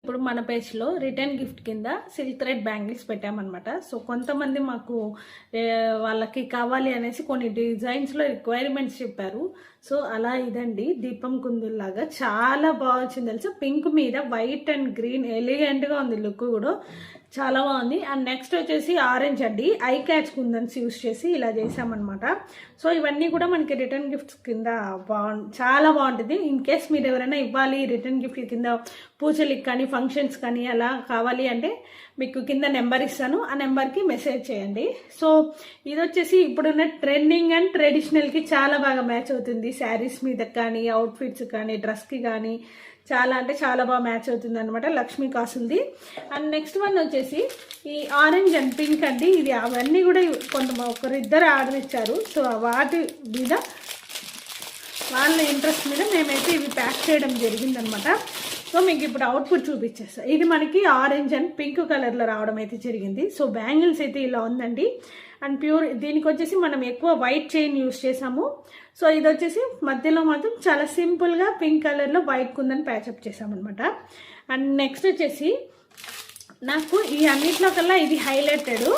ఇప్పుడు మన పేజ్లో రిటర్న్ గిఫ్ట్ కింద సిల్క్ థ్రెడ్ బ్యాంగిల్స్ పెట్టామన్నమాట. సో కొంతమంది మాకు వాళ్ళకి కావాలి అనేసి కొన్ని డిజైన్స్లో రిక్వైర్మెంట్స్ చెప్పారు. సో అలా ఇదండి దీపం కుందుల్లాగా చాలా బాగా వచ్చింది తెలుసా. పింక్ మీద వైట్ అండ్ గ్రీన్ ఎలిగెంట్గా ఉంది, లుక్ కూడా చాలా బాగుంది. అండ్ నెక్స్ట్ వచ్చేసి ఆరెంజ్ అండి, ఐ క్యాచ్ కుందన్స్ యూస్ చేసి ఇలా చేసామన్నమాట. సో ఇవన్నీ కూడా మనకి రిటర్న్ గిఫ్ట్స్ కింద చాలా బాగుంటుంది. ఇన్ కేస్ మీరు ఎవరైనా ఇవ్వాలి రిటర్న్ గిఫ్ట్ కింద పూజలకి కానీ ఫంక్షన్స్ కానీ అలా కావాలి అంటే మీకు కింద నెంబర్ ఇస్తాను, ఆ నెంబర్కి మెసేజ్ చేయండి. సో ఇది వచ్చేసి ఇప్పుడున్న ట్రెండింగ్ అండ్ ట్రెడిషనల్కి చాలా బాగా మ్యాచ్ అవుతుంది. శారీస్ మీద కానీ అవుట్ఫిట్స్ కానీ డ్రెస్కి కానీ చాలా అంటే చాలా బాగా మ్యాచ్ అవుతుంది అనమాట. లక్ష్మీ కాసులది. అండ్ నెక్స్ట్ వన్ వచ్చేసి ఈ ఆరెంజ్ అండ్ పింక్ అండి. ఇది అవన్నీ కూడా ఒకరిద్దరు ఆర్డర్ ఇచ్చారు. సో వాటి మీద వాళ్ళ ఇంట్రెస్ట్ మీద మేమైతే ఇవి ప్యాక్ చేయడం జరిగిందనమాట. సో మీకు ఇప్పుడు అవుట్పుట్ చూపించేస్తా. ఇది మనకి ఆరెంజ్ అండ్ పింక్ కలర్లో రావడం అయితే జరిగింది. సో బ్యాంగిల్స్ అయితే ఇలా ఉందండి. అండ్ ప్యూర్ దీనికి వచ్చేసి మనం ఎక్కువ వైట్ చైన్ యూస్ చేసాము. సో ఇది వచ్చేసి మధ్యలో మాత్రం చాలా సింపుల్గా పింక్ కలర్లో వైట్ కుందని ప్యాచప్ చేసామన్నమాట. అండ్ నెక్స్ట్ వచ్చేసి నాకు ఈ అన్నిట్లో కల్లా ఇది హైలైటెడ్.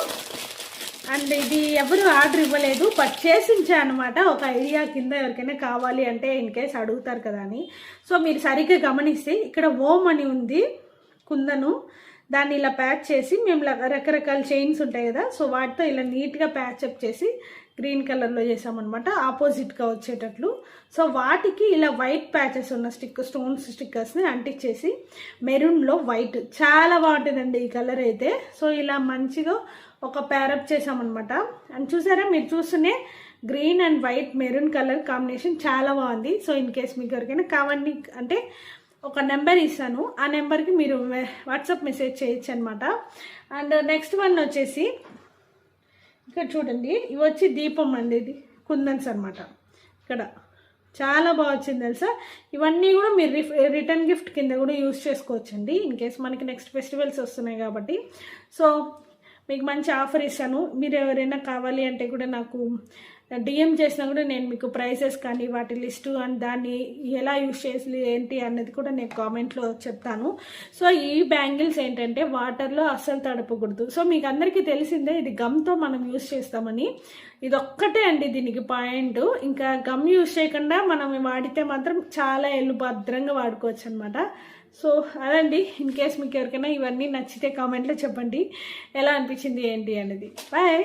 అండ్ ఇది ఎవరు ఆర్డర్ ఇవ్వలేదు, బట్ చేసించా అనమాట. ఒక ఐడియా కింద ఎవరికైనా కావాలి అంటే ఇన్ కేస్ అడుగుతారు కదా అని. సో మీరు సరిగ్గా గమనిస్తే ఇక్కడ ఓం అని ఉంది కుందను, దాన్ని ఇలా ప్యాచ్ చేసి మేము రకరకాల చైన్స్ ఉంటాయి కదా, సో వాటితో ఇలా నీట్గా ప్యాచప్ చేసి గ్రీన్ కలర్లో చేసామన్నమాట, ఆపోజిట్గా వచ్చేటట్లు. సో వాటికి ఇలా వైట్ ప్యాచెస్ ఉన్న స్టోన్స్ స్టిక్కర్స్ని అంటించేసి మెరూన్లో వైట్ చాలా బాగుంటుందండి ఈ కలర్ అయితే. సో ఇలా మంచిగా ఒక ప్యారప్ చేసామన్నమాట. అండ్ చూసారా, మీరు చూస్తూనే green and white maroon colour combination చాలా బాగుంది. సో ఇన్ కేస్ మీకు ఎవరికైనా కావాలి అంటే ఒక నెంబర్ ఇస్తాను, ఆ నెంబర్కి మీరు వాట్సాప్ మెసేజ్ చేయొచ్చు అనమాట. అండ్ నెక్స్ట్ వన్ వచ్చేసి ఇక్కడ చూడండి, ఇవి వచ్చి దీపం అండి, ఇది కుందన్స్ అనమాట. ఇక్కడ చాలా బాగా వచ్చింది తెలుసా. ఇవన్నీ కూడా మీరు రిటర్న్ గిఫ్ట్ కింద కూడా యూజ్ చేసుకోవచ్చండి ఇన్ కేస్ మనకి నెక్స్ట్ ఫెస్టివల్స్ వస్తున్నాయి కాబట్టి. సో మీకు మంచి ఆఫర్ ఇస్తాను. మీరు ఎవరైనా కావాలి అంటే కూడా నాకు డిఎం చేసినా కూడా నేను మీకు ప్రైసెస్ కానీ వాటి లిస్టు అండ్ దాన్ని ఎలా యూజ్ చేసి ఏంటి అన్నది కూడా నేను కామెంట్లో చెప్తాను. సో ఈ బ్యాంగిల్స్ ఏంటంటే వాటర్లో అస్సలు తడపకూడదు. సో మీకు అందరికీ తెలిసిందే ఇది గమ్తో మనం యూజ్ చేస్తామని. ఇది ఒక్కటే అండి దీనికి పాయింట్. ఇంకా గమ్ యూజ్ చేయకుండా మనం వాడితే మాత్రం చాలా ఏళ్ళు భద్రంగా వాడుకోవచ్చు అనమాట. సో అదండి. ఇన్ కేస్ మీకు ఎవరికైనా ఇవన్నీ నచ్చితే కామెంట్లో చెప్పండి ఎలా అనిపించింది ఏంటి అనేది. బాయ్.